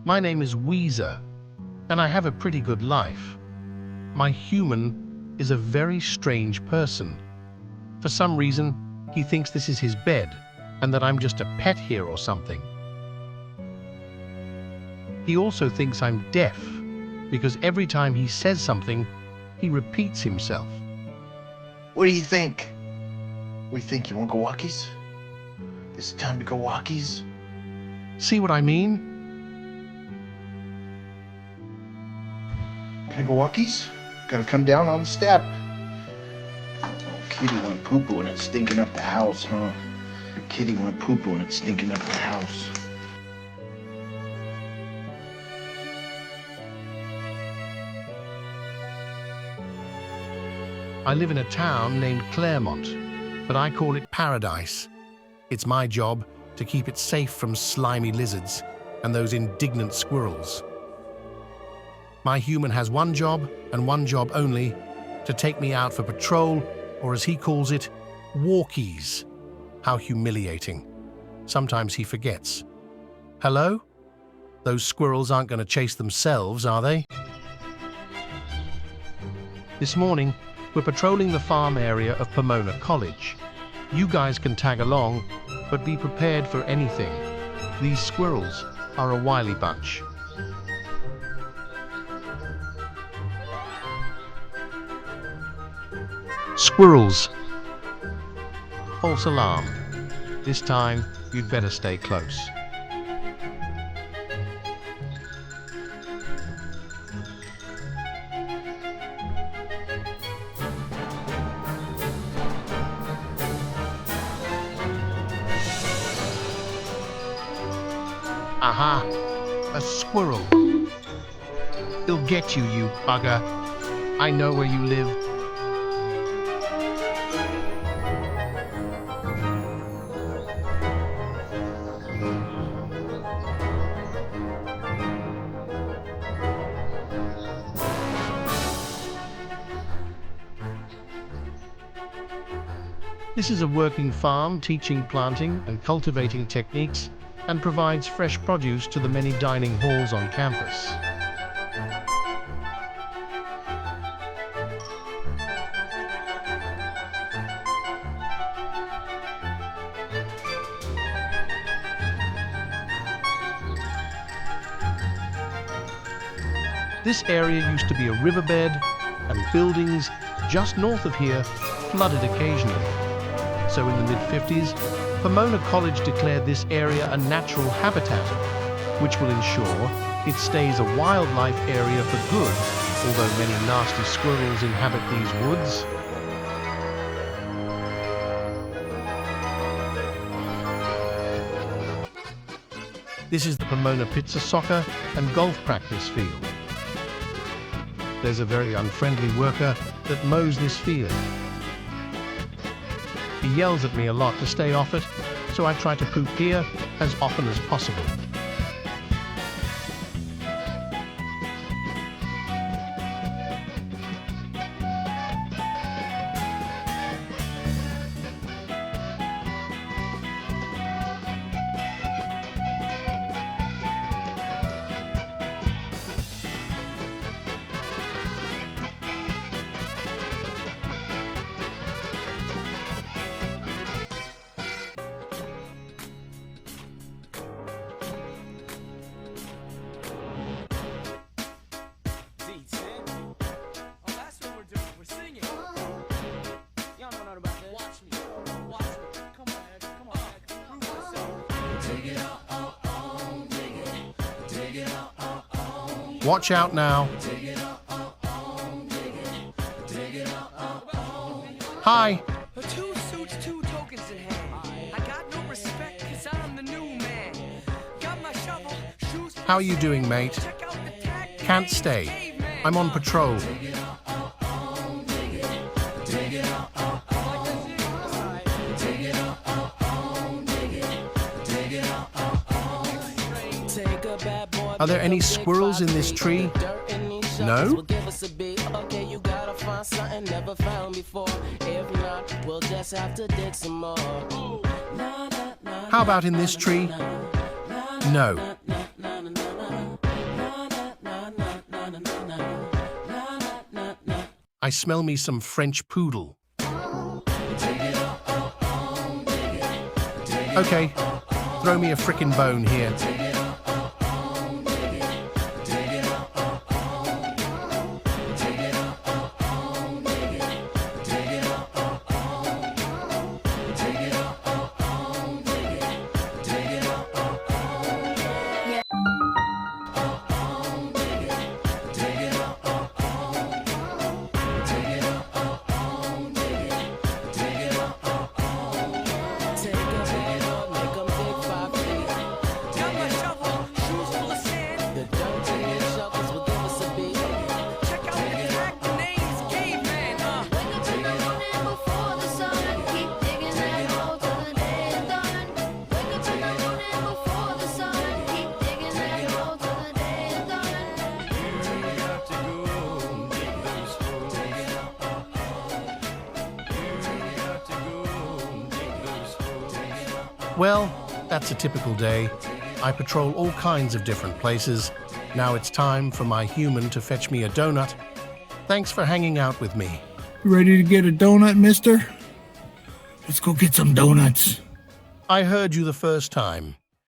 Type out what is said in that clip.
My name is Wheezer, and I have a pretty good life. My human is a very strange person. For some reason, he thinks this is his bed, and that I'm just a pet here or something. He also thinks I'm deaf, because every time he says something, he repeats himself. What do you think? We think you want to go walkies? It's time to go walkies. See what I mean? Can I go walkies? Gotta come down on the step. Oh, kitty went poo-poo and it's stinking up the house, huh? Kitty went poo-poo and it's stinking up the house. I live in a town named Claremont, but I call it Paradise. It's my job to keep it safe from slimy lizards and those indignant squirrels. My human has one job, and one job only, to take me out for patrol, or as he calls it, walkies. How humiliating. Sometimes he forgets. Hello? Those squirrels aren't going to chase themselves, are they? This morning, we're patrolling the farm area of Pomona College. You guys can tag along, but be prepared for anything. These squirrels are a wily bunch. Squirrels. False alarm. This time, you'd better stay close. Aha! A squirrel. He'll get you, you bugger. I know where you live. This is a working farm teaching planting and cultivating techniques and provides fresh produce to the many dining halls on campus. This area used to be a riverbed, and buildings just north of here flooded occasionally. So in the mid-50s, Pomona College declared this area a natural habitat, which will ensure it stays a wildlife area for good, although many nasty squirrels inhabit these woods. This is the Pomona Pizza soccer and golf practice field. There's a very unfriendly worker that mows this field. He yells at me a lot to stay off it, so I try to poop here as often as possible. Watch out now. Hi. Two suits, two tokens in hand. I got no respect 'cause I'm the new man. Got my shovel, shoes. How are you doing, mate? Check out the tag. Can't stay. I'm on patrol. Are there any squirrels in this tree? No? How about in this tree? No. I smell me some French poodle. Okay, throw me a frickin' bone here. Well, that's a typical day. I patrol all kinds of different places. Now it's time for my human to fetch me a donut. Thanks for hanging out with me. Ready to get a donut, mister? Let's go get some donuts. I heard you the first time.